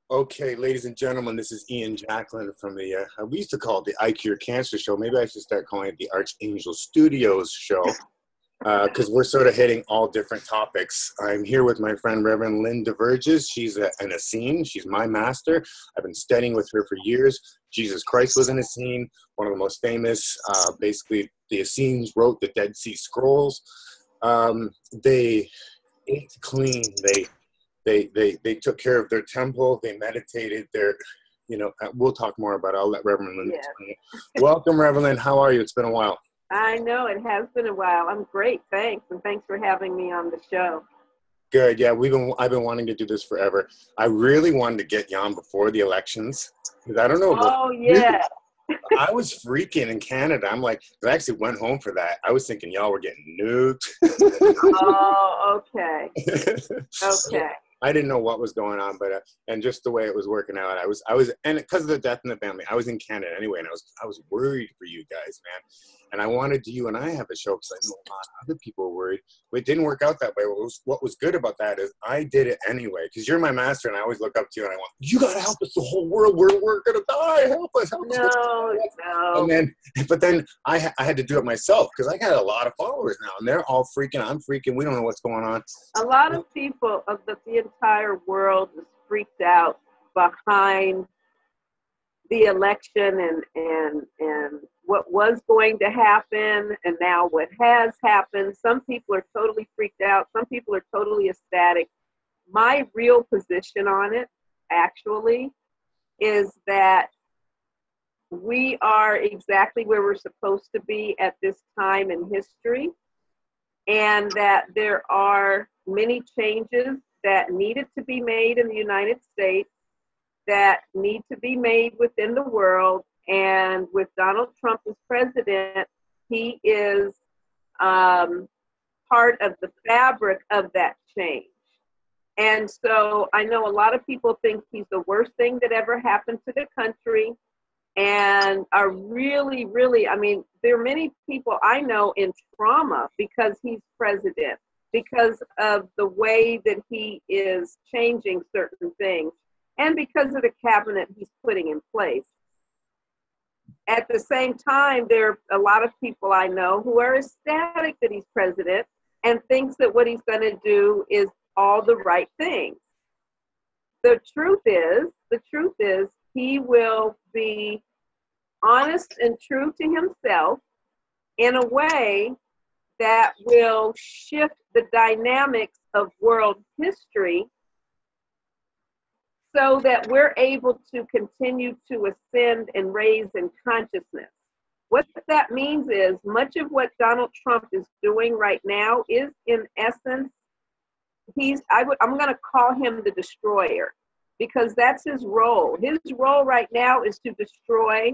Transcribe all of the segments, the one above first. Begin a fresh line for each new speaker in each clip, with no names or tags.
Okay, ladies and gentlemen, this is Ian Jacklin from the, we used to call it the I Cure Cancer Show. Maybe I should start calling it the Archangel Studios Show, because we're sort of hitting all different topics. I'm here with my friend Reverend Lynn Discuss. She's an Essene. She's my master. I've been studying with her for years. Jesus Christ was an Essene, one of the most famous. Basically, the Essenes wrote the Dead Sea Scrolls. They ate clean. They took care of their temple. They meditated. We'll talk more about it. I'll let Reverend Lynn explain it. Welcome, Reverend Lynn. How are you? It's been a while.
I know it has been a while. I'm great, thanks, and thanks for having me on the show.
Good. Yeah, I've been wanting to do this forever. I really wanted to get you on before the elections because I don't know.
Oh yeah.
I was freaking in Canada. I'm like, I actually went home for that. I was thinking y'all were getting nuked.
Oh, okay. Okay.
I didn't know what was going on, but and just the way it was working out, I was, and because of the death in the family, I was in Canada anyway, and I was worried for you guys, man. And I wanted you and I have a show because I know a lot of other people were worried, but it didn't work out that way. What was good about that is I did it anyway because you're my master, and I always look up to you and I want, you gotta help us, the whole world, we're gonna die, help us.
No.
But then I had to do it myself because I got a lot of followers now, and they're all freaking. I'm freaking. We don't know what's going on.
A lot of people of the entire world is freaked out behind the election and what was going to happen and now what has happened. Some people are totally freaked out. Some people are totally ecstatic. My real position on it, actually, is that we are exactly where we're supposed to be at this time in history, and that there are many changes that needed to be made in the United States, that need to be made within the world. And with Donald Trump as president, he is part of the fabric of that change. And so I know a lot of people think he's the worst thing that ever happened to the country, and are really, really, I mean, there are many people I know in trauma because he's president, because of the way that he is changing certain things, and because of the cabinet he's putting in place. At the same time, there are a lot of people I know who are ecstatic that he's president and thinks that what he's going to do is all the right things. The truth is, he will be honest and true to himself in a way that will shift the dynamics of world history so that we're able to continue to ascend and raise in consciousness. What that means is much of what Donald Trump is doing right now is, in essence, I'm going to call him the destroyer, because that's his role. His role right now is to destroy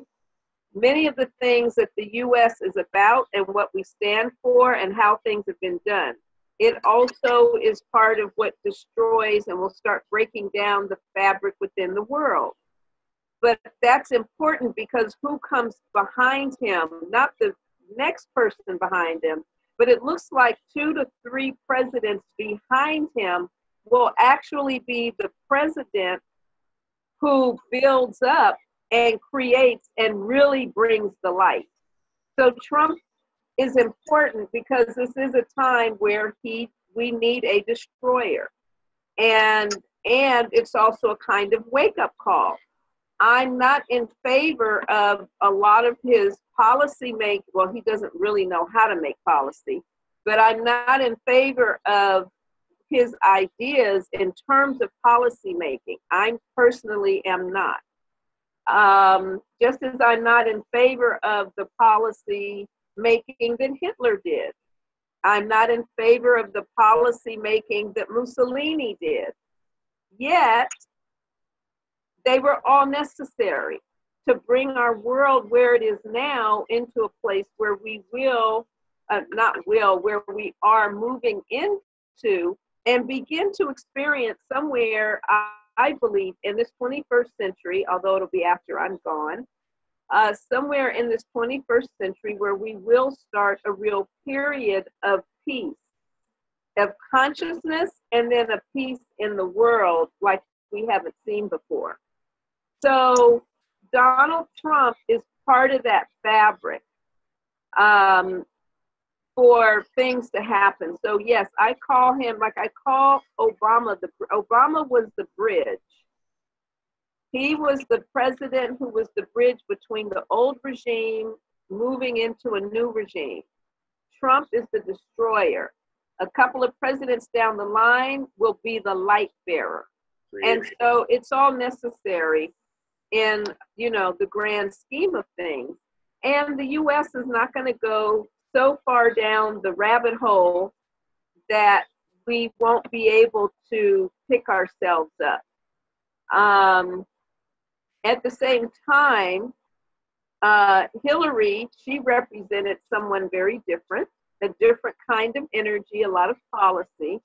many of the things that the U.S. is about and what we stand for and how things have been done. It also is part of what destroys and will start breaking down the fabric within the world. But that's important because who comes behind him, not the next person behind him, but it looks like 2 to 3 presidents behind him will actually be the president who builds up and creates and really brings the light. So Trump is important because this is a time where we need a destroyer. And it's also a kind of wake-up call. I'm not in favor of a lot of his policy making. Well, he doesn't really know how to make policy, but I'm not in favor of his ideas in terms of policy making. I personally am not. Just as I'm not in favor of the policy making that Hitler did. I'm not in favor of the policy making that Mussolini did. Yet, they were all necessary to bring our world where it is now into a place where we where we are moving into and begin to experience somewhere, I believe, in this 21st century, although it'll be after I'm gone, somewhere in this 21st century where we will start a real period of peace, of consciousness, and then a peace in the world like we haven't seen before. So Donald Trump is part of that fabric for things to happen. So yes, I call him, like I call Obama, Obama was the bridge. He was the president who was the bridge between the old regime moving into a new regime. Trump is the destroyer. A couple of presidents down the line will be the light bearer. And so it's all necessary in, you know, the grand scheme of things. And the U.S. is not going to go so far down the rabbit hole that we won't be able to pick ourselves up. At the same time, Hillary, she represented someone very different, a different kind of energy, a lot of policy,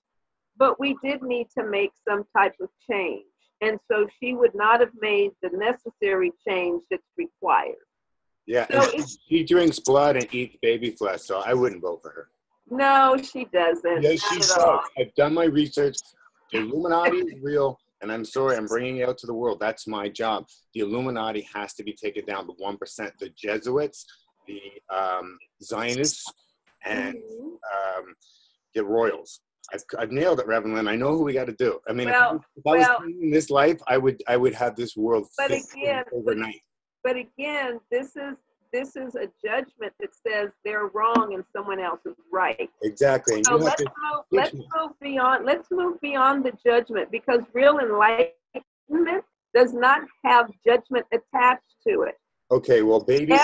but we did need to make some type of change. And so she would not have made the necessary change that's required.
Yeah,
so
and she drinks blood and eats baby flesh, so I wouldn't vote for her.
No, she doesn't.
Yes, she does. I've done my research. The Illuminati is real, and I'm sorry, I'm bringing it out to the world. That's my job. The Illuminati has to be taken down to 1%. The Jesuits, the Zionists, and the Royals. I've nailed it, Reverend Lynn. I know who we got to do. I mean, if I was in this life, I would have this world fixed overnight.
But again, this is a judgment that says they're wrong and someone else is right.
Exactly.
So let's move beyond the judgment, because real enlightenment does not have judgment attached to it.
Okay, well, baby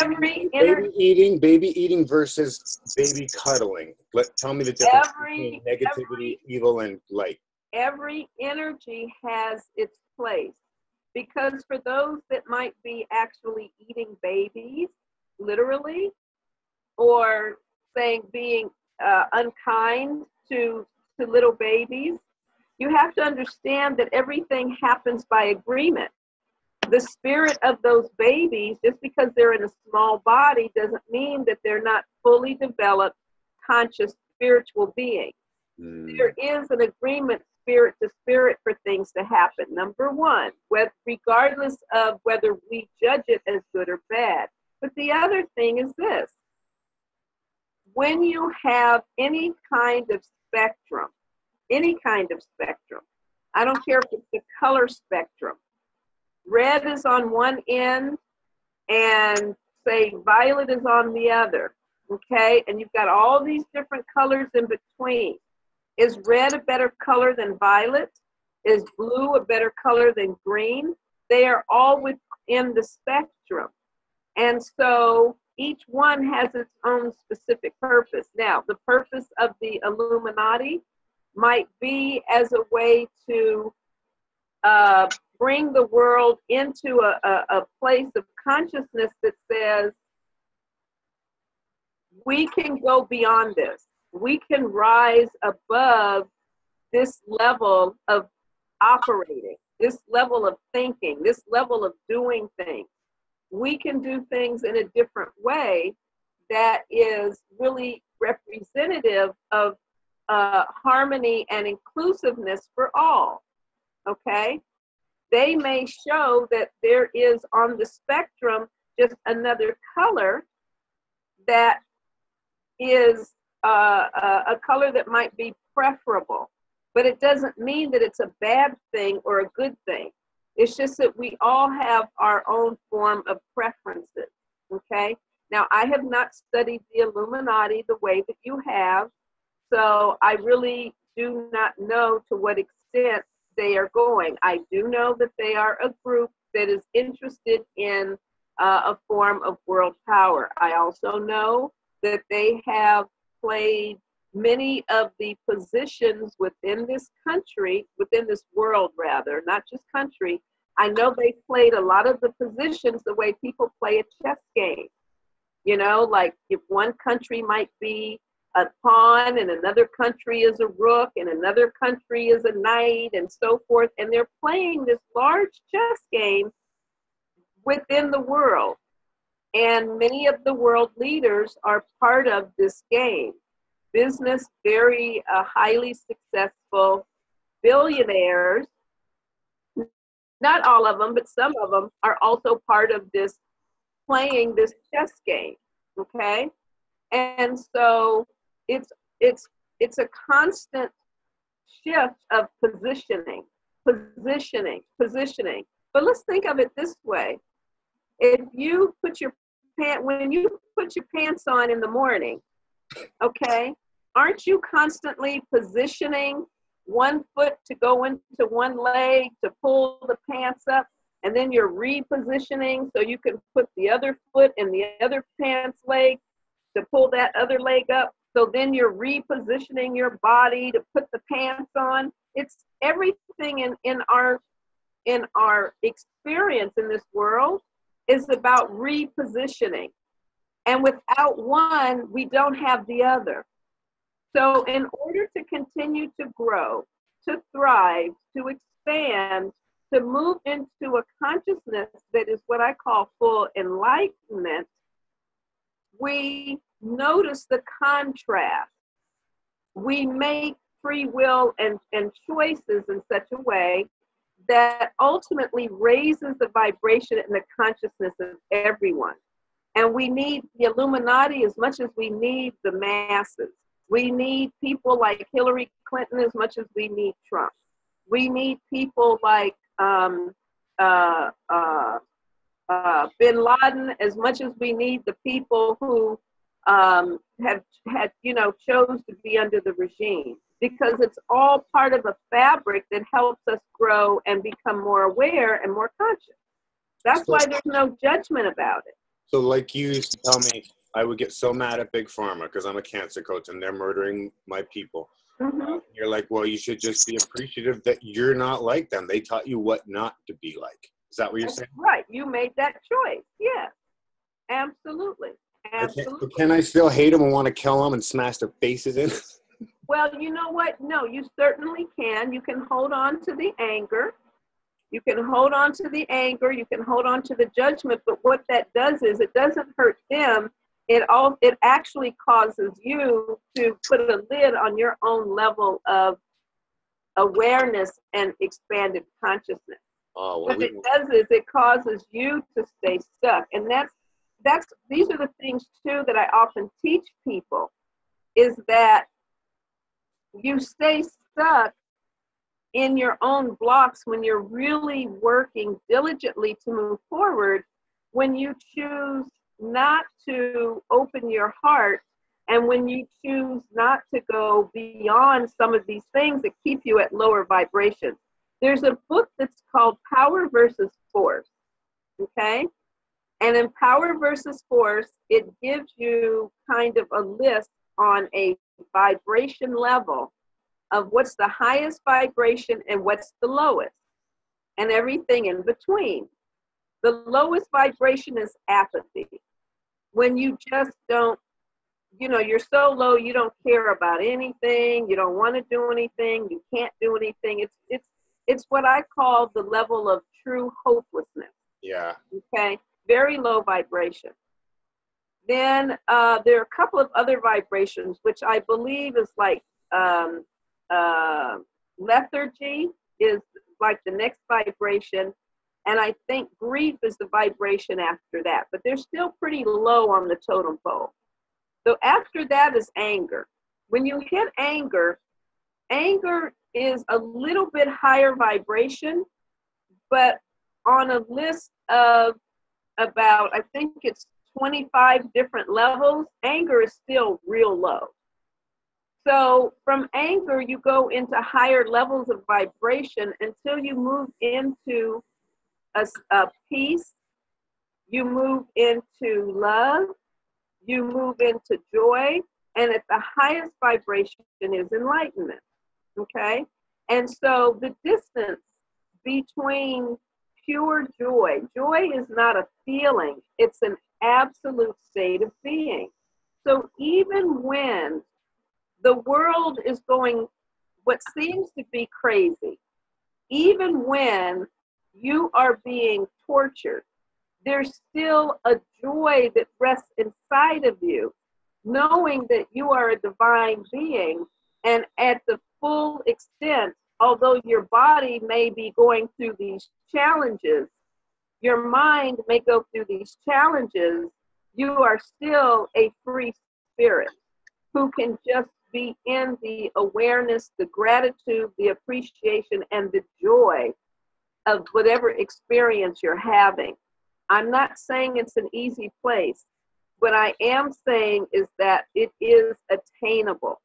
eating versus baby cuddling. Tell me the difference between negativity, evil, and light.
Every energy has its place, because for those that might be actually eating babies, literally, or saying being unkind to little babies, you have to understand that everything happens by agreement. The spirit of those babies, just because they're in a small body, doesn't mean that they're not fully developed, conscious, spiritual beings. There is an agreement, spirit to spirit, for things to happen. Number one, regardless of whether we judge it as good or bad. But the other thing is this: when you have any kind of spectrum, I don't care if it's the color spectrum, red is on one end and say violet is on the other, okay? And you've got all these different colors in between. Is red a better color than violet? Is blue a better color than green? They are all within the spectrum. And so each one has its own specific purpose. Now, the purpose of the Illuminati might be as a way to bring the world into a place of consciousness that says, we can go beyond this. We can rise above this level of operating, this level of thinking, this level of doing things. We can do things in a different way that is really representative of harmony and inclusiveness for all, okay? They may show that there is on the spectrum just another color that is a color that might be preferable, but it doesn't mean that it's a bad thing or a good thing. It's just that we all have our own form of preferences, okay? Now, I have not studied the Illuminati the way that you have, so I really do not know to what extent they are going. I do know that they are a group that is interested in a form of world power. I also know that they have played many of the positions within this country, within this world rather, not just country. I know they played a lot of the positions the way people play a chess game. You know, like if one country might be a pawn and another country is a rook and another country is a knight and so forth. And they're playing this large chess game within the world. And many of the world leaders are part of this game. Business, very highly successful billionaires Not all of them, but some of them are also part of this playing this chess game. Okay, and so it's it's it's a constant shift of positioning. But let's think of it this way: if you put your when you put your pants on in the morning, okay, aren't you constantly positioning one foot to go into one leg to pull the pants up, and then you're repositioning so you can put the other foot in the other pants leg to pull that other leg up? So then you're repositioning your body to put the pants on. It's everything in our experience in this world is about repositioning. And without one, we don't have the other. So in order to continue to grow, to thrive, to expand, to move into a consciousness that is what I call full enlightenment, we notice the contrast. We make free will and choices in such a way that ultimately raises the vibration and the consciousness of everyone. And we need the Illuminati as much as we need the masses. We need people like Hillary Clinton as much as we need Trump. We need people like Bin Laden as much as we need the people who have had, chose to be under the regime, because it's all part of a fabric that helps us grow and become more aware and more conscious. That's why there's no judgment about it.
So like you used to tell me, I would get so mad at Big Pharma because I'm a cancer coach and they're murdering my people.
Mm-hmm.
You're like, well, you should just be appreciative that you're not like them. They taught you what not to be like. Is that what you're saying?
Right. You made that choice. Yes. Absolutely. Absolutely.
Can I still hate them and want to kill them and smash their faces in?
Well, you know what? No, you certainly can. You can hold on to the anger. You can hold on to the anger. You can hold on to the judgment. But what that does is it doesn't hurt them. It actually causes you to put a lid on your own level of awareness and expanded consciousness.
Oh, well,
what it does is it causes you to stay stuck. And these are the things too that I often teach people, is that you stay stuck in your own blocks when you're really working diligently to move forward, when you choose not to open your heart, and when you choose not to go beyond some of these things that keep you at lower vibrations. There's a book that's called Power versus Force, okay? And in Power versus Force, it gives you kind of a list on a vibration level of what's the highest vibration and what's the lowest, and everything in between. The lowest vibration is apathy. When you just don't, you're so low, you don't care about anything, you don't want to do anything, you can't do anything. It's what I call the level of true hopelessness.
Yeah.
Okay. Very low vibration. Then there are a couple of other vibrations, which I believe is like lethargy is like the next vibration. And I think grief is the vibration after that, but they're still pretty low on the totem pole. So after that is anger. When you hit anger, anger is a little bit higher vibration, but on a list of about, I think it's 25 different levels, anger is still real low. So from anger, you go into higher levels of vibration until you move into a peace, you move into love, you move into joy, and at the highest vibration is enlightenment, okay? And so the distance between pure joy is not a feeling, it's an absolute state of being. So even when the world is going what seems to be crazy, even when you are being tortured, there's still a joy that rests inside of you, knowing that you are a divine being, and at the full extent although your body may be going through these challenges, your mind may go through these challenges, you are still a free spirit who can just be in the awareness, the gratitude, the appreciation, and the joy of whatever experience you're having. I'm not saying it's an easy place. What I am saying is that it is attainable.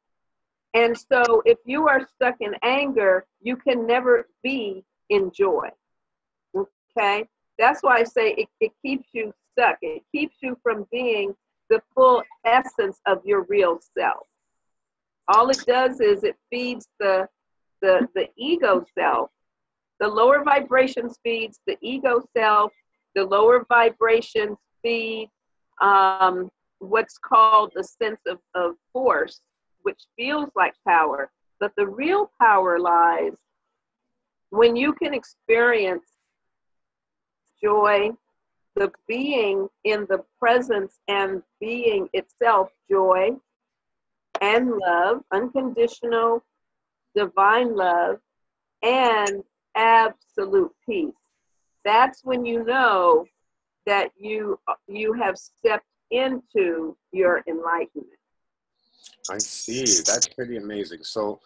And so if you are stuck in anger, you can never be in joy. Okay? That's why I say it keeps you stuck. It keeps you from being the full essence of your real self. All it does is it feeds the ego self. The lower vibrations feeds the ego self. The lower vibrations feed what's called the sense of force, which feels like power. But the real power lies when you can experience joy, the being in the presence and being itself joy and love, unconditional, divine love, and absolute peace. That's when you know that you have stepped into your enlightenment.
I see. That's pretty amazing. So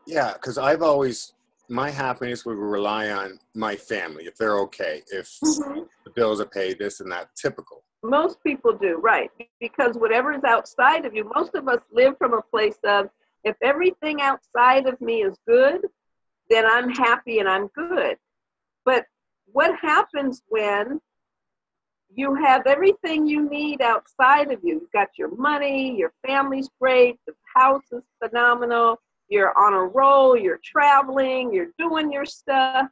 because I've always, my happiness would rely on my family, if they're okay, if the bills are paid, this and that, typical.
Most people do, right? Because whatever is outside of you, most of us live from a place of, if everything outside of me is good, then I'm happy and I'm good. But what happens when you have everything you need outside of you? You've got your money, your family's great, the house is phenomenal, you're on a roll, you're traveling, you're doing your stuff,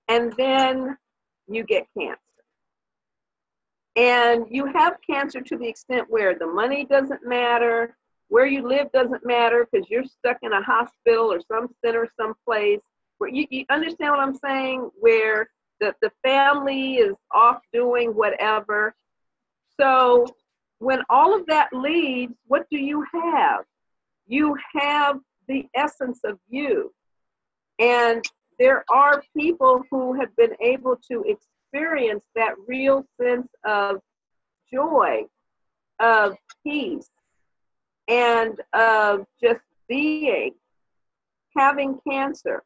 and then you get cancer. And you have cancer to the extent where the money doesn't matter, where you live doesn't matter because you're stuck in a hospital or some center someplace. Where you understand what I'm saying? Where the family is off doing whatever. So when all of that leaves, what do you have? You have the essence of you. And there are people who have been able to experience that real sense of joy, of peace, and of just being, having cancer.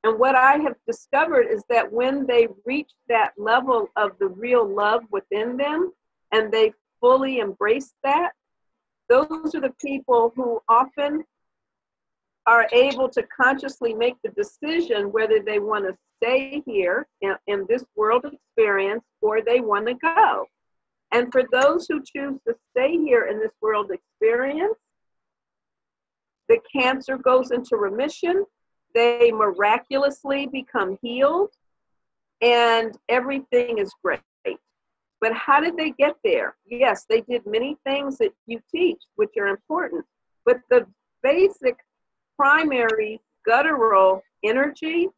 And what I have discovered is that when they reach that level of the real love within them and they fully embrace that, those are the people who often are able to consciously make the decision whether they want to stay here in this world experience or they want to go. And for those who choose to stay here in this world experience, the cancer goes into remission, they miraculously become healed, and everything is great. But how did they get there? Yes, they did many things that you teach, which are important. But the basic, primary, guttural energy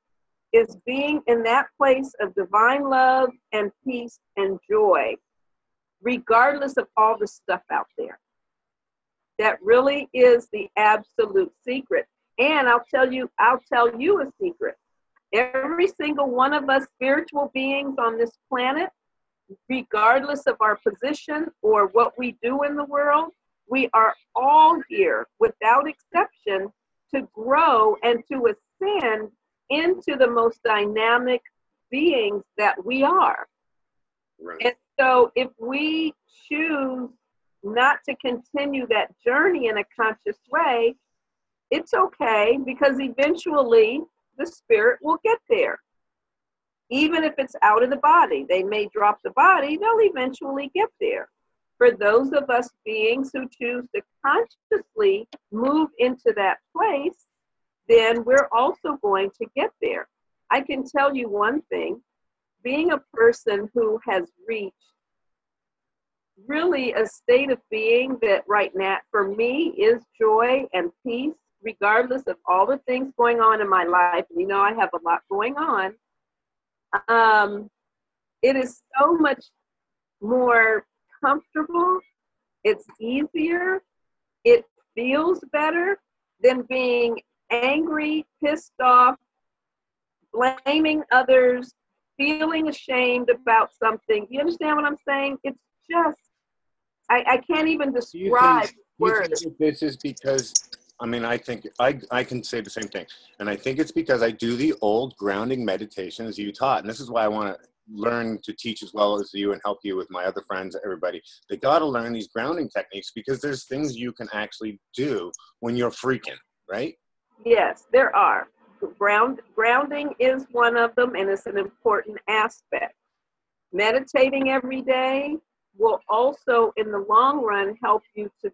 is being in that place of divine love and peace and joy, regardless of all the stuff out there. That really is the absolute secret. And I'll tell you a secret. Every single one of us spiritual beings on this planet, regardless of our position or what we do in the world, we are all here without exception to grow and to ascend into the most dynamic beings that we are.
Right.
And so if we choose not to continue that journey in a conscious way, it's okay, because eventually the spirit will get there. Even if it's out of the body, they may drop the body, they'll eventually get there. For those of us beings who choose to consciously move into that place, then we're also going to get there. I can tell you one thing, being a person who has reached really a state of being that right now for me is joy and peace, regardless of all the things going on in my life. You know, I have a lot going on. It is so much more comfortable, it's easier, it feels better than being angry, pissed off, blaming others, feeling ashamed about something. You understand what I'm saying? It's just, I can't even describe words.
Think this is because, I mean, I think I can say the same thing. And I think it's because I do the old grounding meditation as you taught. And this is why I want to learn to teach as well as you and help you with my other friends, everybody. They got to learn these grounding techniques because there's things you can actually do when you're freaking, right?
Yes, there are. Grounding is one of them, and it's an important aspect. Meditating every day will also, in the long run, help you to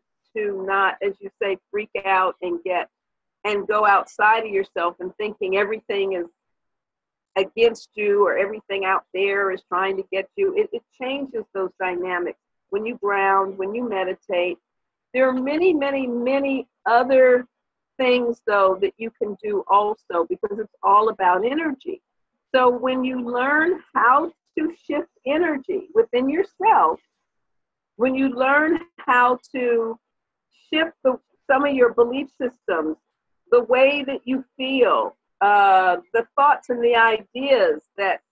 not, as you say, freak out and go outside of yourself and thinking everything is against you or everything out there is trying to get you. It changes those dynamics. When you ground, when you meditate, there are many, many, many other things, though, that you can do also, because it's all about energy. So when you learn how to shift energy within yourself, when you learn how to shift some of your belief systems, the way that you feel, the thoughts and the ideas that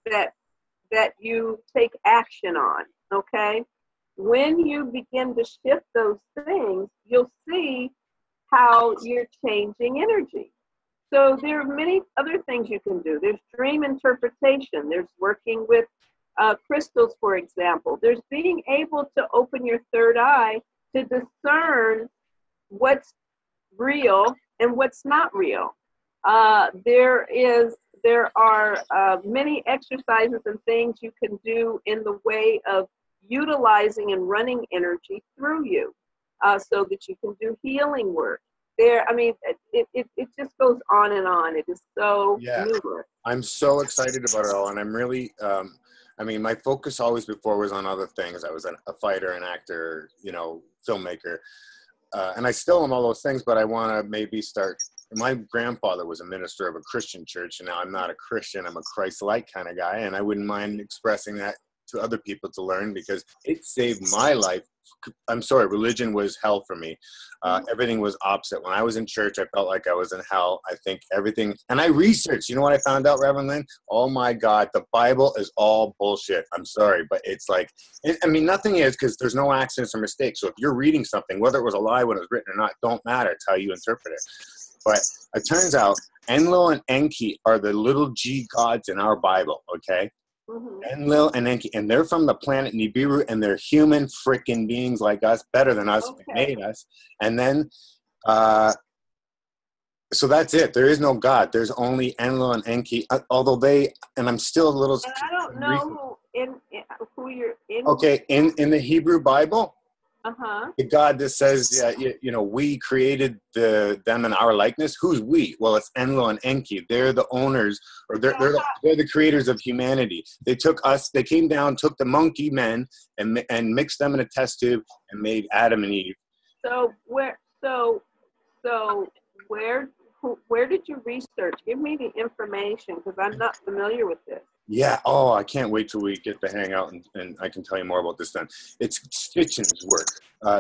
you take action on, okay? When you begin to shift those things, you'll see how you're changing energy. So there are many other things you can do. There's dream interpretation. There's working with crystals, for example. There's being able to open your third eye to discern what's real and what's not real. There are many exercises and things you can do in the way of utilizing and running energy through you, so that you can do healing work. It just goes on and on. It is so numerous.
I'm so excited about it all, and I'm really, my focus always before was on other things. I was a fighter, an actor, filmmaker, and I still am all those things, but I want to maybe start. My grandfather was a minister of a Christian church, and now I'm not a Christian. I'm a Christ-like kind of guy, and I wouldn't mind expressing that to other people to learn because it saved my life. I'm sorry, religion was hell for me. Everything was opposite. When I was in church, I felt like I was in hell. I think everything, and I researched, you know what I found out, Reverend Lynn? Oh my God, the Bible is all bullshit. I'm sorry, but it's like, nothing is, because there's no accidents or mistakes. So if you're reading something, whether it was a lie when it was written or not, don't matter. It's how you interpret it. But it turns out Enlil and Enki are the little G gods in our Bible, okay?
Mm-hmm.
Enlil and Enki, and they're from the planet Nibiru, and they're human freaking beings like us, better than us.
Okay.
They made us. And then, so that's it. There is no God. There's only Enlil and Enki, although and I'm still a little...
And I don't know who you're in.
Okay, in the Hebrew Bible,
the
God that says, we created them in our likeness. Who's we? Well, it's Enlil and Enki. They're the owners, or they're the creators of humanity. They took us. They came down, took the monkey men, and mixed them in a test tube and made Adam and Eve.
So where did you research? Give me the information, because I'm not familiar with this.
Yeah. Oh, I can't wait till we get to hang out and I can tell you more about this then. It's Stitchin's work.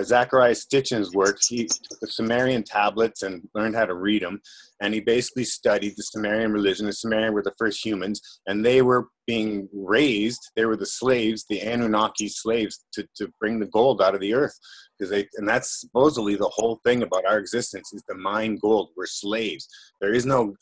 Zachariah Stitchin's work. He took the Sumerian tablets and learned how to read them. And he basically studied the Sumerian religion. The Sumerian were the first humans, and they were being raised. They were the slaves, the Anunnaki slaves, to bring the gold out of the earth. And that's supposedly the whole thing about our existence is to mine gold. We're slaves. There is no,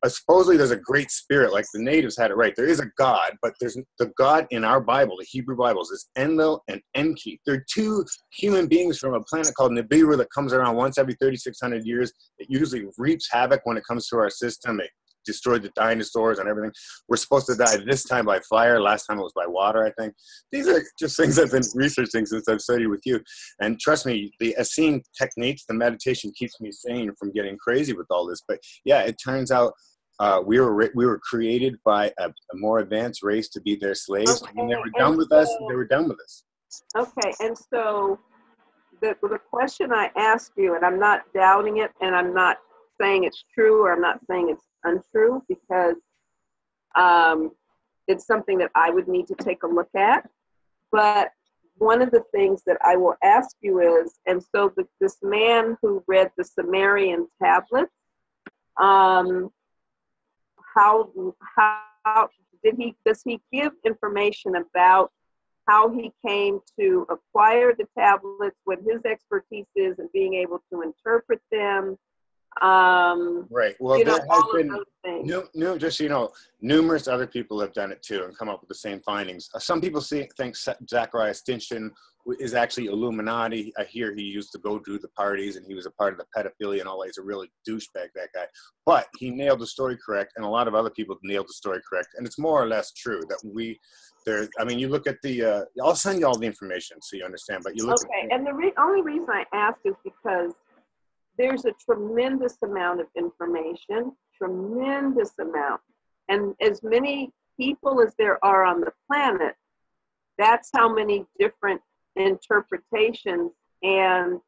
supposedly there's a great spirit, like the natives had it right. There is a God, but there's the God in our Bible, the Hebrew Bibles, is Enlil and Enki. They're two human beings from a planet called Nibiru that comes around once every 3,600 years. It usually reaps havoc when it comes to our system. It destroyed the dinosaurs and everything. We're supposed to die this time by fire. Last time it was by water, I think. These are just things I've been researching since I've studied with you. And trust me, the Essene techniques, the meditation keeps me sane from getting crazy with all this. But yeah, it turns out we were created by a more advanced race to be their slaves.
Okay.
When they were done with us, they were done with us.
Okay, and so the question I asked you, and I'm not doubting it, and I'm not saying it's true, or I'm not saying it's untrue, because it's something that I would need to take a look at. But one of the things that I will ask you is, and so this man who read the Sumerian tablets, How does he give information about how he came to acquire the tablets, what his expertise is in being able to interpret them?
Right. Well, there has been just so you know, numerous other people have done it too and come up with the same findings. Some people think Zachariah Stinson is actually Illuminati. I hear he used to go to the parties and he was a part of the pedophilia and all that. He's a really douchebag, that guy. But he nailed the story correct, and a lot of other people nailed the story correct. And it's more or less true that I mean, you look at the, I'll send you all the information so you understand, but you look at
and the only reason I asked is because there's a tremendous amount of information, tremendous amount. And as many people as there are on the planet, that's how many different interpretations and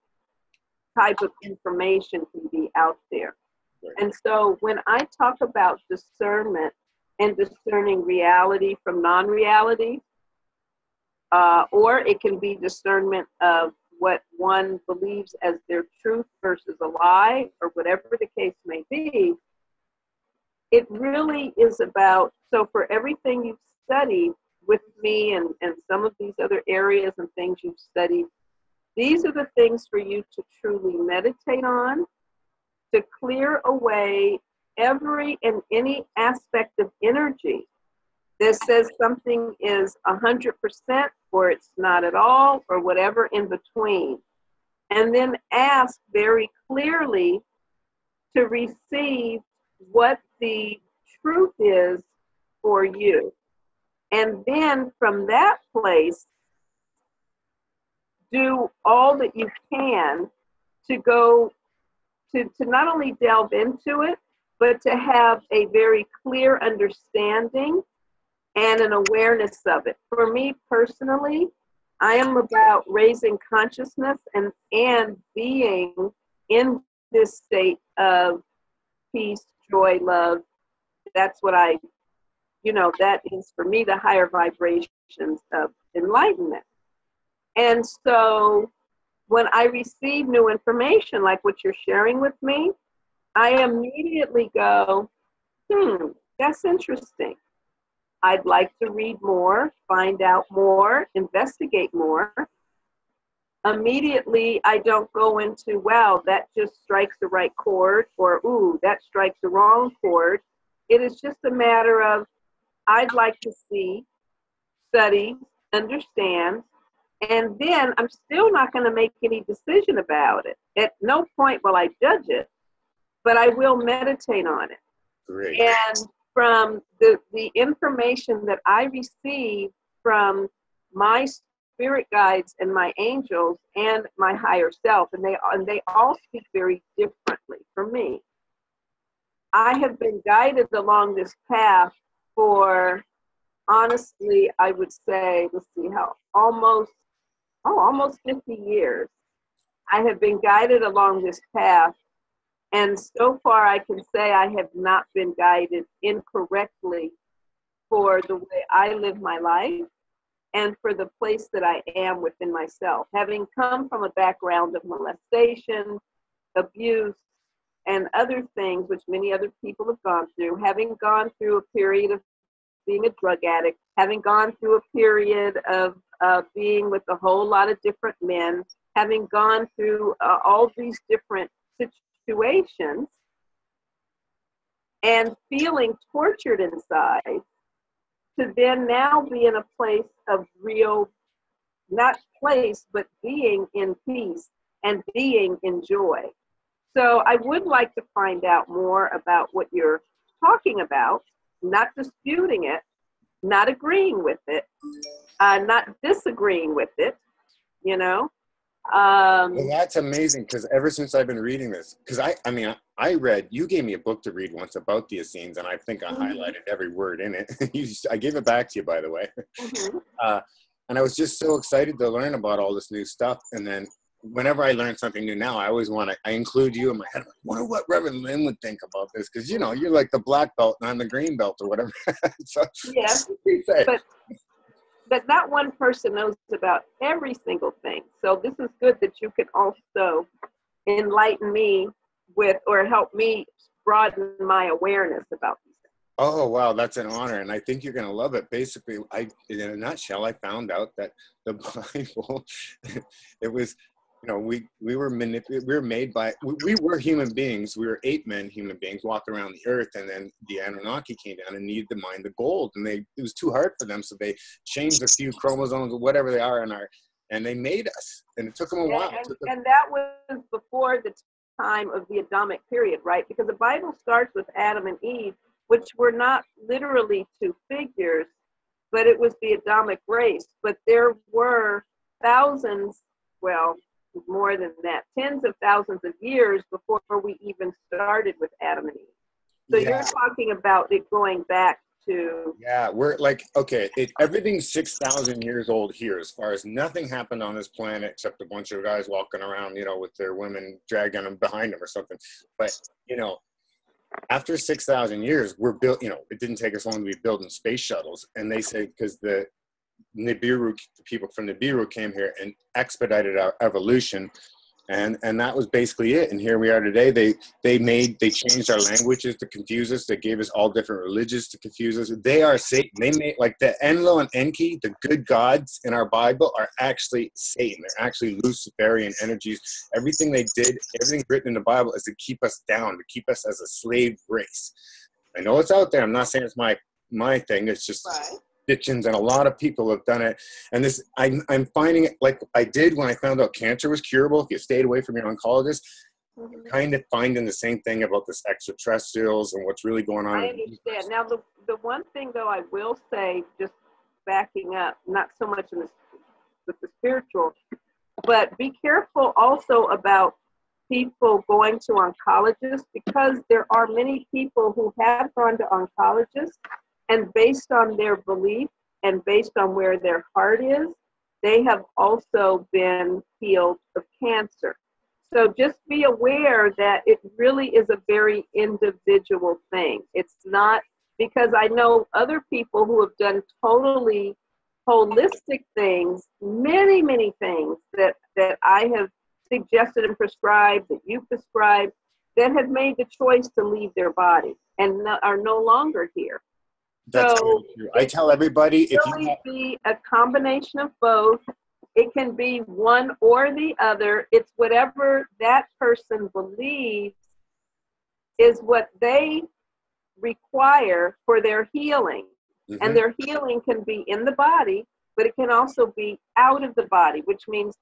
type of information can be out there. Right. And so when I talk about discernment and discerning reality from non-reality, or it can be discernment of what one believes as their truth versus a lie, or whatever the case may be, it really is about, so for everything you've studied with me and some of these other areas and things you've studied, these are the things for you to truly meditate on, to clear away every and any aspect of energy that says something is 100% or it's not at all or whatever in between. And then ask very clearly to receive what the truth is for you. And then from that place, do all that you can to go to not only delve into it, but to have a very clear understanding and an awareness of it. For me personally, I am about raising consciousness and being in this state of peace, joy, love. That's what that is for me the higher vibrations of enlightenment. And so when I receive new information like what you're sharing with me, I immediately go, that's interesting. I'd like to read more, find out more, investigate more. Immediately, I don't go into, wow, that just strikes the right chord, or, ooh, that strikes the wrong chord. It is just a matter of, I'd like to see, study, understand, and then I'm still not going to make any decision about it. At no point will I judge it, but I will meditate on it.
Great.
And from the information that I receive from my spirit guides and my angels and my higher self, and they all speak very differently for me. I have been guided along this path for, honestly, I would say, let's see how, almost 50 years. I have been guided along this path. And so far, I can say I have not been guided incorrectly for the way I live my life and for the place that I am within myself. Having come from a background of molestation, abuse, and other things which many other people have gone through, having gone through a period of being a drug addict, having gone through a period of being with a whole lot of different men, having gone through all these different situations and feeling tortured inside, to then now be in a place of real, not place, but being in peace and being in joy. So I would like to find out more about what you're talking about, not disputing it, not agreeing with it, not disagreeing with it,
Well, that's amazing, because ever since I've been reading this, because I read, you gave me a book to read once about the Essenes, and I think I highlighted every word in it. I gave it back to you, by the way. And I was just so excited to learn about all this new stuff. And then whenever I learn something new now, I always I include you in my head. I wonder what Reverend Lynn would think about this, because you're like the black belt and I'm the green belt or whatever. So,
yes, but not one person knows about every single thing. So this is good that you can also enlighten me with, or help me broaden my awareness about these things.
Oh, wow, that's an honor, and I think you're going to love it. Basically, in a nutshell, I found out that the Bible, it was, we were manipulated. We were made by, we were human beings. We were 8 men, human beings, walking around the earth, and then the Anunnaki came down and needed to mine the gold, and it was too hard for them, so they changed a few chromosomes or whatever they are and they made us, and it took them a while.
And that was before the time of the Adamic period, right? Because the Bible starts with Adam and Eve, which were not literally 2 figures, but it was the Adamic race. But there were thousands, well, more than that, tens of thousands of years before we even started with Adam and Eve. So you're talking about it going back to...
Yeah, we're like, okay, everything's 6,000 years old here, as far as nothing happened on this planet except a bunch of guys walking around, with their women dragging them behind them or something. But, after 6,000 years, we're built, it didn't take us long to be building space shuttles. And they say because the people from Nibiru came here and expedited our evolution. And that was basically it. And here we are today. They changed our languages to confuse us. They gave us all different religions to confuse us. They are Satan. They made, like, the Enlil and Enki, the good gods in our Bible, are actually Satan. They're actually Luciferian energies. Everything they did, everything written in the Bible is to keep us down, to keep us as a slave race. I know it's out there. I'm not saying it's my thing. It's just... Right. And a lot of people have done it, and this I'm finding it like I did when I found out cancer was curable if you stayed away from your oncologist. Mm-hmm. Kind of finding the same thing about this extraterrestrials and what's really going on.
I understand. Now the one thing though I will say, just backing up, not so much with the spiritual, but be careful also about people going to oncologists, because there are many people who have gone to oncologists, and based on their belief and based on where their heart is, they have also been healed of cancer. So just be aware that it really is a very individual thing. It's not, because I know other people who have done totally holistic things, many, many things that I have suggested and prescribed, that you prescribed, that have made the choice to leave their body and are no longer here.
That's so true. I tell everybody,
it can really be a combination of both. It can be one or the other. It's whatever that person believes is what they require for their healing. Mm-hmm. And their healing can be in the body, but it can also be out of the body, which means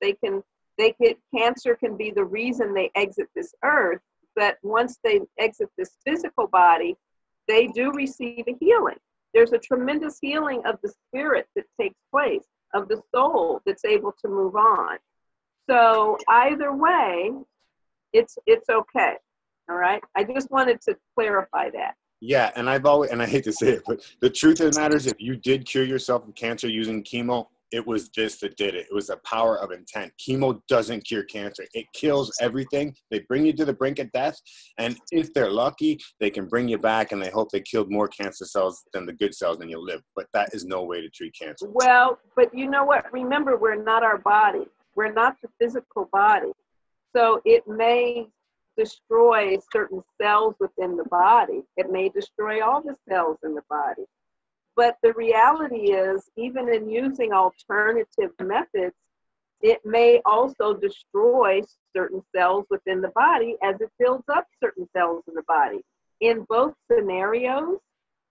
cancer can be the reason they exit this earth. But once they exit this physical body, they do receive a healing. There's a tremendous healing of the spirit that takes place, of the soul that's able to move on. So either way, it's okay. All right. I just wanted to clarify that.
Yeah, and I hate to say it, but the truth of the matter is, if you did cure yourself of cancer using chemo, it was this that did it. It was the power of intent. Chemo doesn't cure cancer. It kills everything. They bring you to the brink of death, and if they're lucky, they can bring you back, and they hope they killed more cancer cells than the good cells, and you'll live. But that is no way to treat cancer.
Well, but you know what? Remember, we're not our body. We're not the physical body. So it may destroy certain cells within the body. It may destroy all the cells in the body. But the reality is, even in using alternative methods, it may also destroy certain cells within the body as it builds up certain cells in the body. In both scenarios,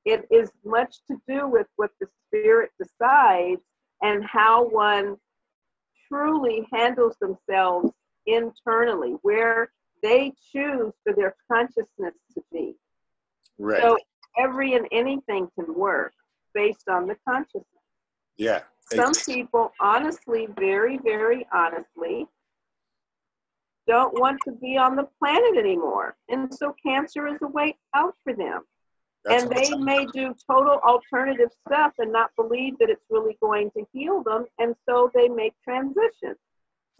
it is much to do with what the spirit decides and how one truly handles themselves internally, where they choose for their consciousness to be.
Right.
So every and anything can work based on the consciousness.
Yeah.
Some people honestly, very, very honestly, don't want to be on the planet anymore. And so cancer is a way out for them. And they may do total alternative stuff and not believe that it's really going to heal them. And so they make transitions.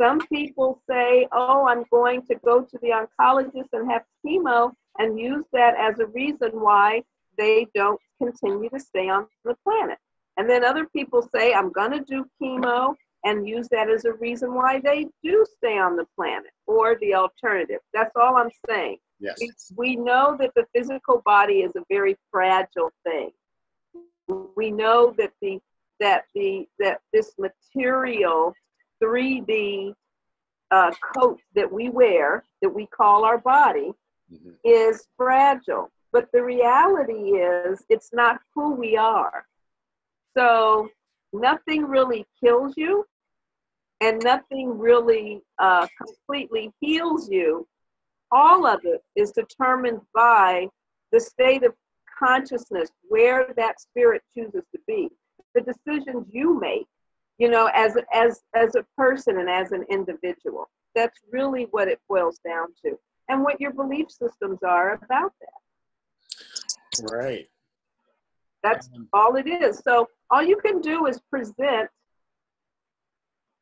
Some people say, oh, I'm going to go to the oncologist and have chemo, and use that as a reason why they don't continue to stay on the planet. And then other people say, I'm going to do chemo, and use that as a reason why they do stay on the planet, or the alternative. That's all I'm saying.
Yes.
We know that the physical body is a very fragile thing. We know that this material 3D coat that we wear, that we call our body, is fragile. But the reality is, it's not who we are. So nothing really kills you, and nothing really completely heals you. All of it is determined by the state of consciousness, where that spirit chooses to be. The decisions you make, you know, as a person and as an individual. That's really what it boils down to. And what your belief systems are about that.
Right.
That's all it is. So all you can do is present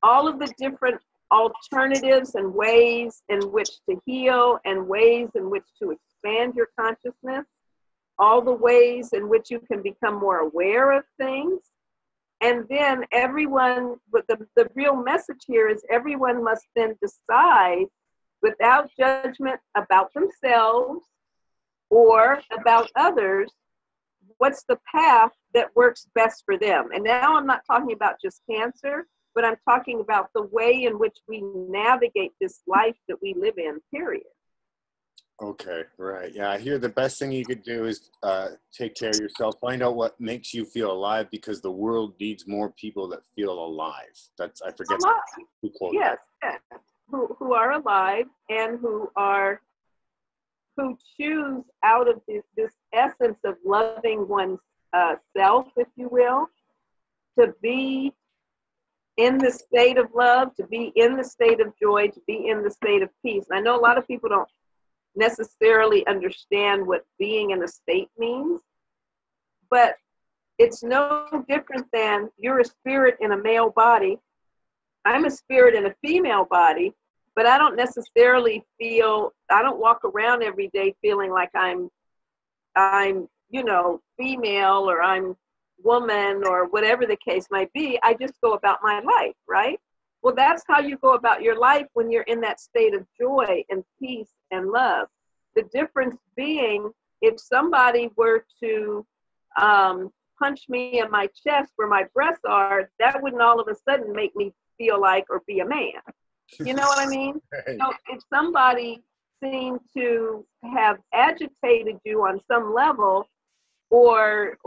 all of the different alternatives and ways in which to heal, and ways in which to expand your consciousness, all the ways in which you can become more aware of things. And then everyone, but the real message here is everyone must then decide without judgment about themselves or about others, what's the path that works best for them. And now I'm not talking about just cancer, but I'm talking about the way in which we navigate this life that we live in, period.
Okay, right. Yeah, I hear the best thing you could do is take care of yourself. Find out what makes you feel alive, because the world needs more people that feel alive. That's, I forget who quoted
yes, yes. Who are alive, and who choose out of this essence of loving one's self, if you will, to be in the state of love, to be in the state of joy, to be in the state of peace. And I know a lot of people don't necessarily understand what being in a state means, but it's no different than you're a spirit in a male body. I'm a spirit in a female body, but I don't necessarily I don't walk around every day feeling like I'm, you know, female, or I'm woman, or whatever the case might be. I just go about my life, right? Well, that's how you go about your life when you're in that state of joy and peace and love. The difference being, if somebody were to punch me in my chest where my breasts are, that wouldn't all of a sudden make me feel like or be a man. You know what I mean?
Right.
So if somebody seemed to have agitated you on some level, or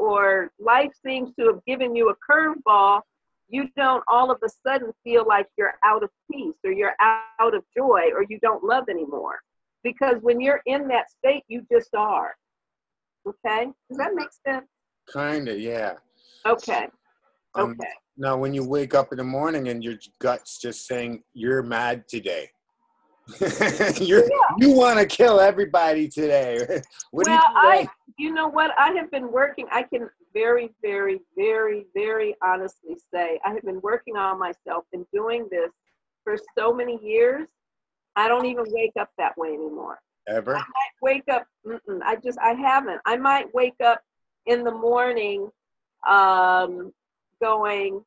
life seems to have given you a curveball, you don't all of a sudden feel like you're out of peace, or you're out of joy, or you don't love anymore. Because when you're in that state, you just are. Okay? Does that make sense?
Kind of, yeah.
Okay. Okay.
Now, when you wake up in the morning and your gut's just saying, you're mad today. You want to kill everybody today. What do you do?
You know what? I have been working. I can very, very, very, very honestly say I have been working on myself and doing this for so many years. I don't even wake up that way anymore.
Ever?
I might wake up. I haven't. I might wake up in the morning going,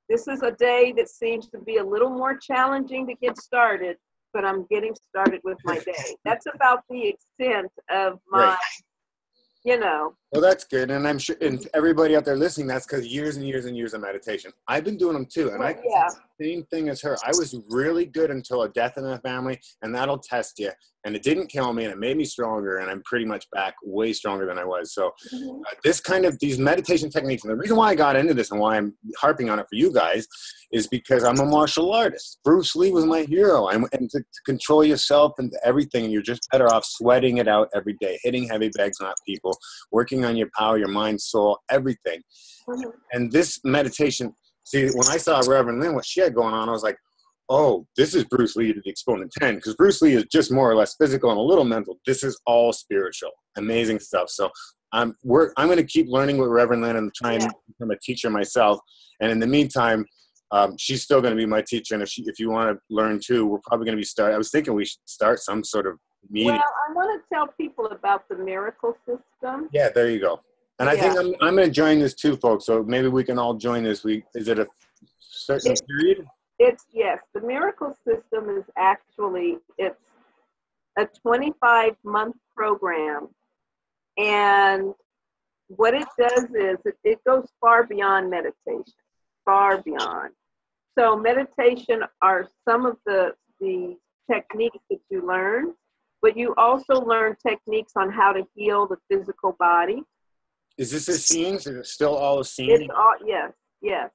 this is a day that seems to be a little more challenging to get started, but I'm getting started with my day. That's about the extent of my, you know.
Well, that's good. And I'm sure, and everybody out there listening, that's because years and years and years of meditation. I've been doing them too. And I did the same thing as her. I was really good until a death in the family, and that'll test you. And it didn't kill me, and it made me stronger. And I'm pretty much back way stronger than I was. So these meditation techniques, and the reason why I got into this and why I'm harping on it for you guys is because I'm a martial artist. Bruce Lee was my hero. And to control yourself and everything, you're just better off sweating it out every day, hitting heavy bags on people, working on your power, your mind, soul, everything. And this meditation, see, when I saw Reverend Lynn, what she had going on, I was like, oh, this is Bruce Lee to the exponent 10, because Bruce Lee is just more or less physical and a little mental. This is all spiritual. Amazing stuff. So I'm going to keep learning with Reverend Lynn and try and become a teacher myself. And in the meantime, she's still going to be my teacher. And if you want to learn too, we're probably going to be I was thinking we should start some sort of meeting.
Well, I want to tell people about the miracle system.
Yeah, there you go. And I think I'm going to join this too, folks. So maybe we can all join this week. Is it a certain period?
The miracle system is actually, it's a 25-month program. And what it does is it goes far beyond meditation, far beyond. So meditation are some of the techniques that you learn, but you also learn techniques on how to heal the physical body.
Is this Essene? Is it still all Essene?
It's all, yes, yes.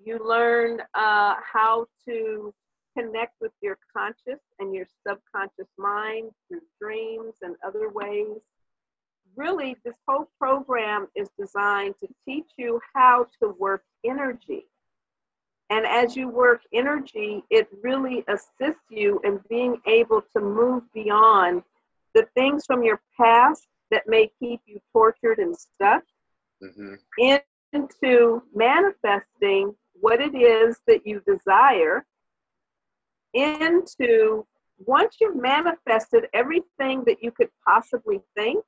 You learn how to connect with your conscious and your subconscious mind through dreams and other ways. Really, this whole program is designed to teach you how to work energy. And as you work energy, it really assists you in being able to move beyond the things from your past that may keep you tortured and stuck, into manifesting what it is that you desire, into, once you've manifested everything that you could possibly think,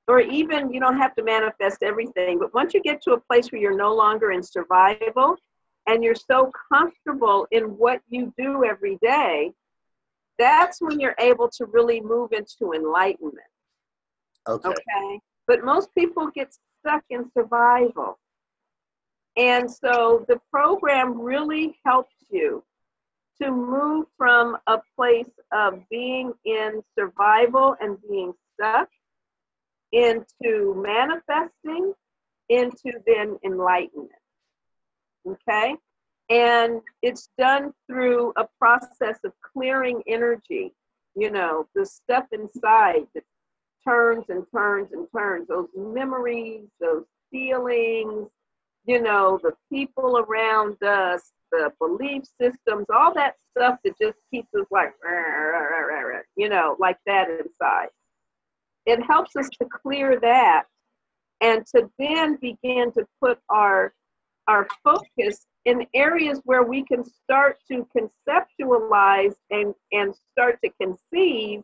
or even, you don't have to manifest everything, but once you get to a place where you're no longer in survival and you're so comfortable in what you do every day, that's when you're able to really move into enlightenment. Okay? But most people get stuck in survival. And so the program really helps you to move from a place of being in survival and being stuck into manifesting, into then enlightenment. Okay? And it's done through a process of clearing energy, you know, the stuff inside that turns and turns and turns, those memories, those feelings, you know, the people around us, the belief systems, all that stuff that just keeps us like, you know, like that inside. It helps us to clear that and to then begin to put our focus in areas where we can start to conceptualize and start to conceive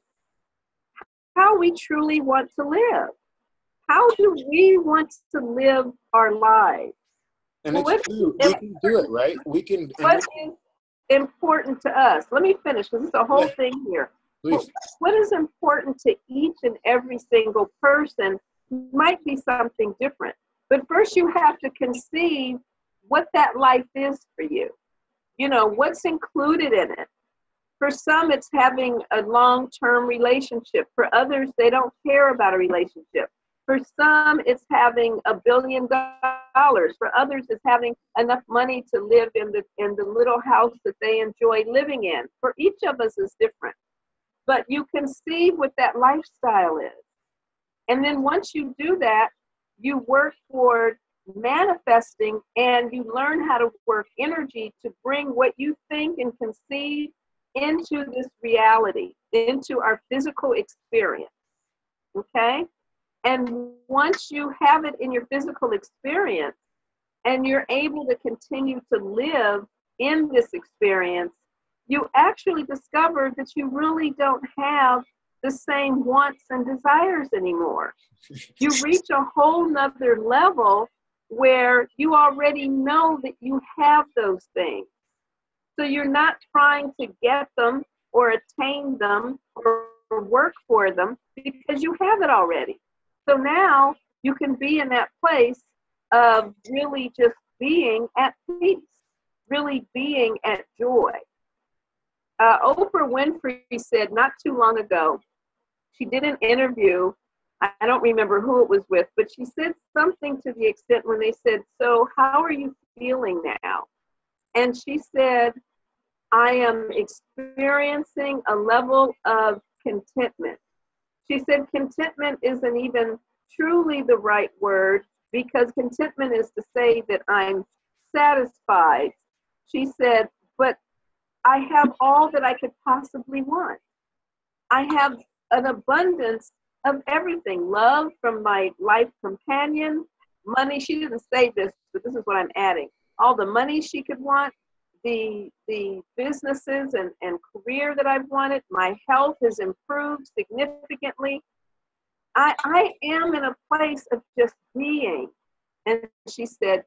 how we truly want to live. How do we want to live our lives?
And it's true. We can do it, right? We can.
What is important to us? Let me finish, because it's a whole thing here.
Please.
What is important to each and every single person might be something different. But first you have to conceive what that life is for you. You know, what's included in it. For some, it's having a long-term relationship. For others, they don't care about a relationship. For some, it's having $1 billion. For others, it's having enough money to live in the little house that they enjoy living in. For each of us is different. But you conceive what that lifestyle is. And then once you do that, you work toward manifesting, and you learn how to work energy to bring what you think and conceive into this reality, into our physical experience. Okay? And once you have it in your physical experience and you're able to continue to live in this experience, you actually discover that you really don't have the same wants and desires anymore. You reach a whole nother level where you already know that you have those things. So you're not trying to get them or attain them or work for them, because you have it already. So now you can be in that place of really just being at peace, really being at joy. Oprah Winfrey said not too long ago, she did an interview, I don't remember who it was with, but she said something to the extent when they said, so how are you feeling now? And she said, I am experiencing a level of contentment. She said contentment isn't even truly the right word, because contentment is to say that I'm satisfied. She said, but I have all that I could possibly want. I have an abundance of everything. Love from my life companion, money. She didn't say this, but this is what I'm adding. All the money she could want, the businesses and career that I've wanted. My health has improved significantly. I am in a place of just being. And she said,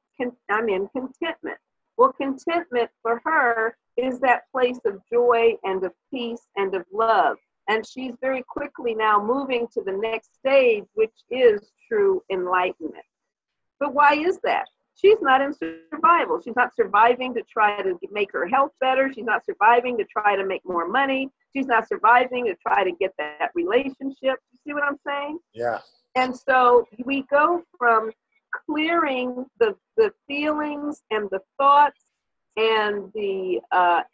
I'm in contentment. Well, contentment for her is that place of joy and of peace and of love. And she's very quickly now moving to the next stage, which is true enlightenment. But why is that? She's not in survival. She's not surviving to try to make her health better. She's not surviving to try to make more money. She's not surviving to try to get that relationship. You see what I'm saying?
Yeah.
And so we go from clearing the feelings and the thoughts and the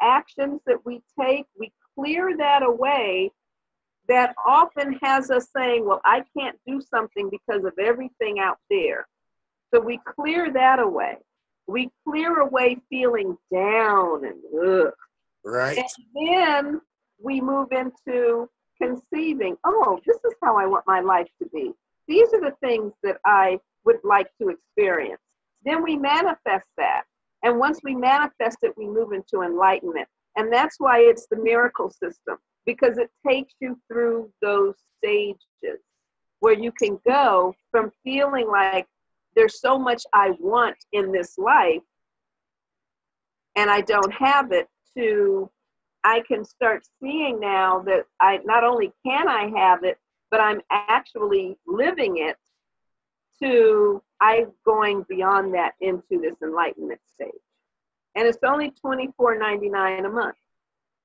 actions that we take. We clear that away. That often has us saying, well, I can't do something because of everything out there. So we clear that away. We clear away feeling down and ugh.
Right.
And then we move into conceiving, oh, this is how I want my life to be. These are the things that I would like to experience. Then we manifest that. And once we manifest it, we move into enlightenment. And that's why it's the miracle system, because it takes you through those stages where you can go from feeling like there's so much I want in this life and I don't have it, to I can start seeing now that I not only can I have it, but I'm actually living it, to I'm going beyond that into this enlightenment stage. And it's only $24.99 a month.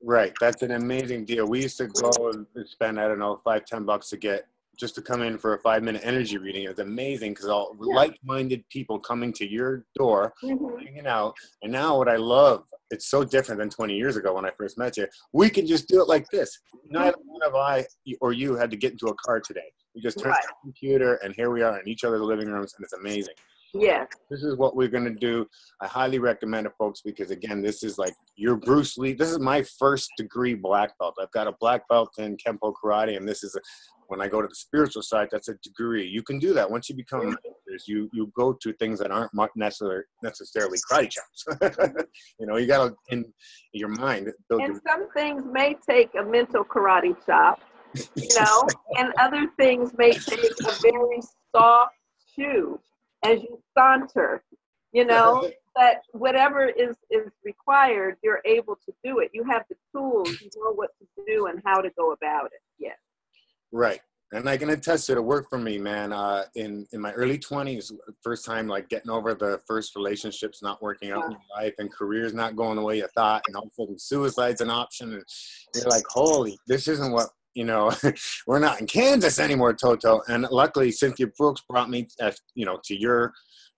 Right. That's an amazing deal. We used to go and spend, I don't know, $5-10 to get just to come in for a 5-minute energy reading. It's amazing because all like-minded people coming to your door, hanging out. And now what I love, it's so different than 20 years ago when I first met you. We can just do it like this. Neither one of I or you had to get into a car today. We just turned on the computer and here we are in each other's living rooms, and it's amazing.
Yeah.
This is what we're going to do. I highly recommend it, folks, because, again, this is like your Bruce Lee. This is my first degree black belt. I've got a black belt in Kempo Karate, and this is when I go to the spiritual side, that's a degree. You can do that. Once you become masters, you go to things that aren't necessarily karate chops. You know, you got to, in your mind.
And some things may take a mental karate chop, you know, and other things may take a very soft shoe as you saunter, you know, but whatever is required, you're able to do it. You have the tools, you know what to do and how to go about it. Yes.
Right. And I can attest to it. It worked for me, man. In my early 20s, first time like getting over the first relationships not working out in life and careers not going the way you thought, and all of a sudden suicide's an option, and you're like, holy, this isn't what, you know, we're not in Kansas anymore, Toto. And luckily, Cynthia Brooks brought me, you know, to your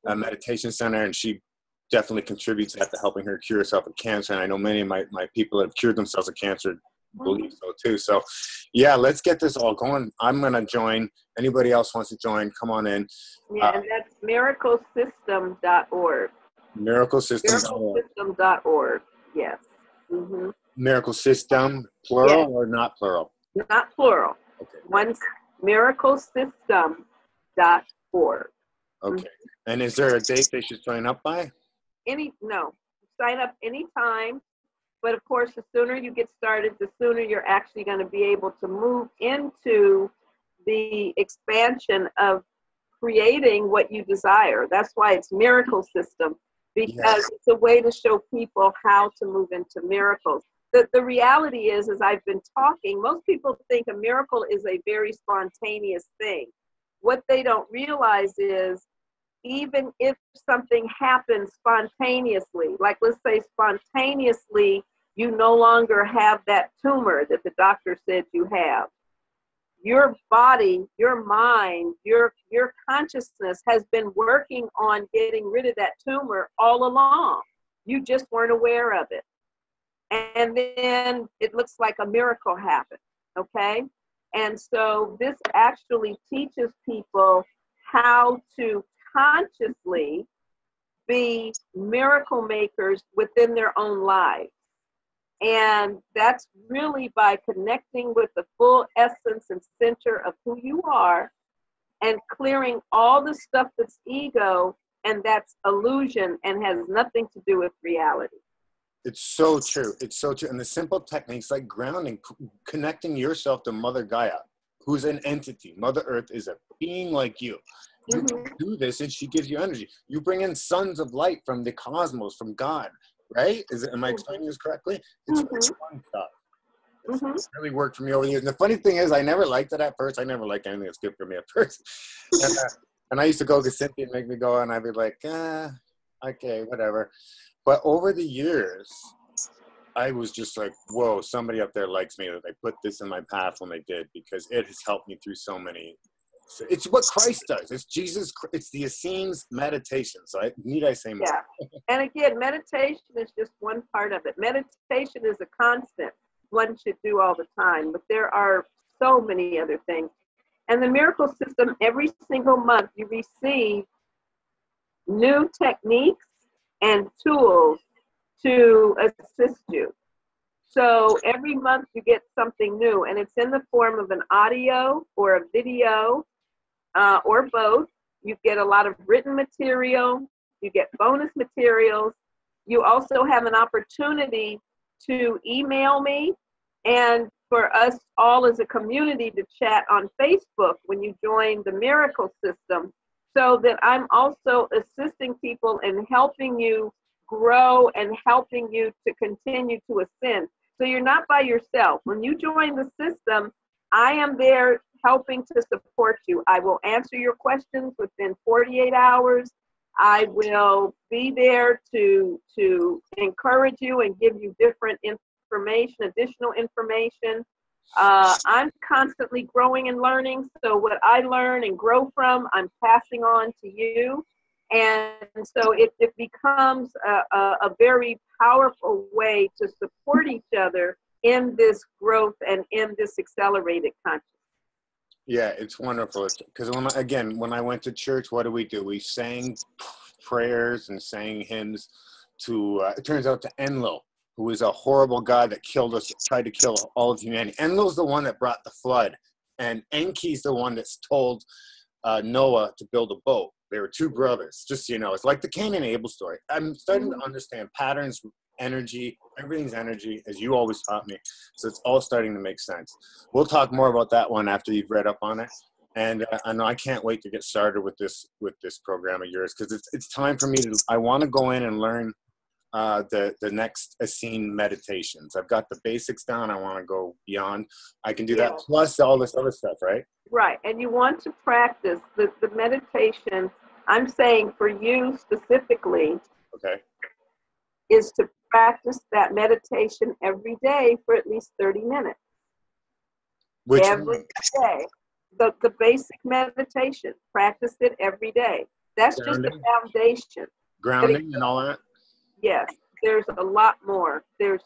meditation center, and she definitely contributes to helping her cure herself of cancer. And I know many of my people that have cured themselves of cancer believe so too. So yeah, let's get this all going. I'm going to join. Anybody else wants to join, come on in.
Yeah, and that's miraclesystem.org.
Miraclesystem.org.
Yes. Mm-hmm.
Miracle System, plural or not plural?
Not plural.
Okay.
One's miraclesystem.org.
Okay. And is there a date they should sign up by?
No. Sign up anytime. But of course, the sooner you get started, the sooner you're actually going to be able to move into the expansion of creating what you desire. That's why it's Miracle System, because it's a way to show people how to move into miracles. The reality is, as I've been talking, most people think a miracle is a very spontaneous thing. What they don't realize is, even if something happens spontaneously, like let's say spontaneously, you no longer have that tumor that the doctor said you have. Your body, your mind, your consciousness has been working on getting rid of that tumor all along. You just weren't aware of it. And then it looks like a miracle happened, okay? And so this actually teaches people how to consciously be miracle makers within their own lives. And that's really by connecting with the full essence and center of who you are and clearing all the stuff that's ego and that's illusion and has nothing to do with reality.
It's so true. It's so true. And the simple techniques like grounding, connecting yourself to Mother Gaia, who's an entity. Mother Earth is a being like you. You do this and she gives you energy. You bring in sons of light from the cosmos, from God, right? Am I explaining this correctly? It's really fun stuff.
Mm-hmm.
It's really worked for me over the years. And the funny thing is, I never liked it at first. I never liked anything that's good for me at first. And I used to go to Cynthia and make me go, and I'd be like, okay, whatever. But over the years, I was just like, whoa, somebody up there likes me, that they put this in my path when they did, because it has helped me through so many. It's what Christ does. It's Jesus. It's the Essene's meditation. So need I say more?
Yeah. And again, meditation is just one part of it. Meditation is a constant one should do all the time, but there are so many other things. And the miracle system, every single month you receive new techniques and tools to assist you. So every month you get something new, and it's in the form of an audio or a video or both. You get a lot of written material. You get bonus materials. You also have an opportunity to email me, and for us all as a community to chat on Facebook when you join the Miracle System, so that I'm also assisting people and helping you grow and helping you to continue to ascend. So you're not by yourself. When you join the system, I am there helping to support you. I will answer your questions within 48 hours. I will be there to encourage you and give you different information, additional information. I'm constantly growing and learning. So what I learn and grow from, I'm passing on to you. And so it becomes a very powerful way to support each other in this growth and in this accelerated consciousness.
Yeah, it's wonderful. Because when I went to church, what do? We sang prayers and sang hymns to, it turns out, to Enlil, who is a horrible guy that tried to kill all of humanity. Enlil's the one that brought the flood, and Enki's the one that's told Noah to build a boat. They were two brothers, just so you know. It's like the Cain and Abel story. I'm starting to understand patterns, energy, everything's energy, as you always taught me. So it's all starting to make sense. We'll talk more about that one after you've read up on it. And I know I can't wait to get started with this program of yours, because it's time for me to. I want to go in and learn the next Essene meditations. I've got the basics down. I want to go beyond. I can do that plus all this other stuff, right?
Right. And you want to practice the meditation. I'm saying for you specifically,
okay,
is to practice that meditation every day for at least 30 minutes. Every day. The basic meditation. Practice it every day. That's grounding. Just the foundation.
Grounding and all that?
Yes. There's a lot more. There's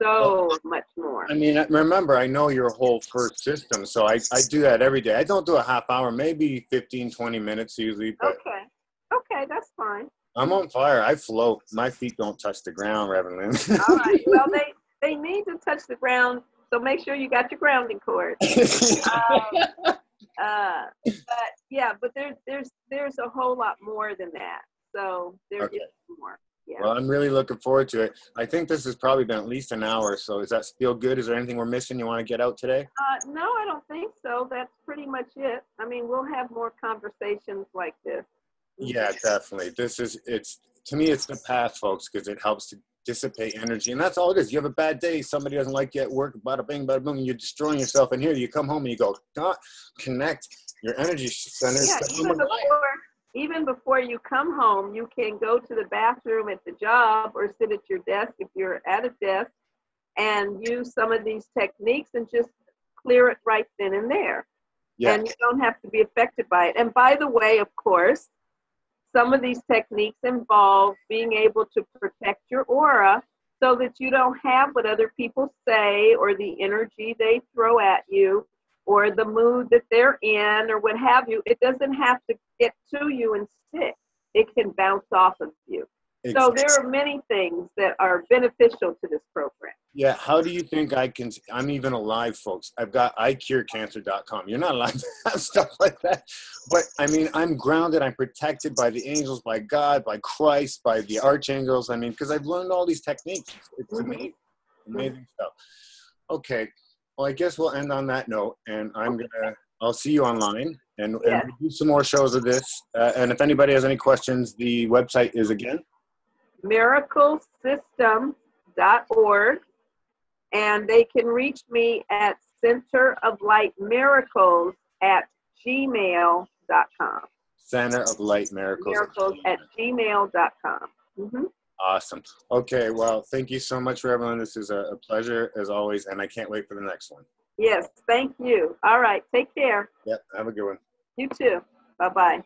so much more.
I mean, remember, I know your whole first system, so I do that every day. I don't do a half hour, maybe 15, 20 minutes usually. But
Okay, that's fine.
I'm on fire. I float. My feet don't touch the ground, Reverend Lynn.
All right. Well, they need to touch the ground, so make sure you got your grounding cord. But there's a whole lot more than that. So there is more. Yeah.
Well, I'm really looking forward to it. I think this has probably been at least an hour. So does that feel good? Is there anything we're missing you want to get out today?
No, I don't think so. That's pretty much it. I mean, we'll have more conversations like this.
Yeah, definitely. To me, it's the path, folks, because it helps to dissipate energy. And that's all it is. You have a bad day. Somebody doesn't like you at work, bada bing, bada boom, and you're destroying yourself. And here you come home and you go, connect your energy centers.
Yeah, even before you come home, you can go to the bathroom at the job or sit at your desk if you're at a desk and use some of these techniques and just clear it right then and there. Yeah. And you don't have to be affected by it. And by the way, of course, some of these techniques involve being able to protect your aura so that you don't have what other people say or the energy they throw at you or the mood that they're in or what have you. It doesn't have to get to you and stick. It can bounce off of you. Exactly. So there are many things that are beneficial to this program.
Yeah. How do you think I'm even alive, folks? I've got icurecancer.com. You're not allowed to have stuff like that. But I mean, I'm grounded. I'm protected by the angels, by God, by Christ, by the archangels. I mean, because I've learned all these techniques. It's amazing. Amazing stuff. Okay. Well, I guess we'll end on that note, and I'll see you online, and we'll do some more shows of this. And if anybody has any questions, the website is again?
miraclesystem.org. And they can reach me at centeroflightmiracles@gmail.com.
Center of Light Miracles.
Miracles@gmail.com. Mm-hmm.
Awesome. Okay, well, thank you so much, Reverend. This is a pleasure as always, and I can't wait for the next one.
Yes, thank you. All right, take care.
Yep, have a good one.
You too. Bye-bye.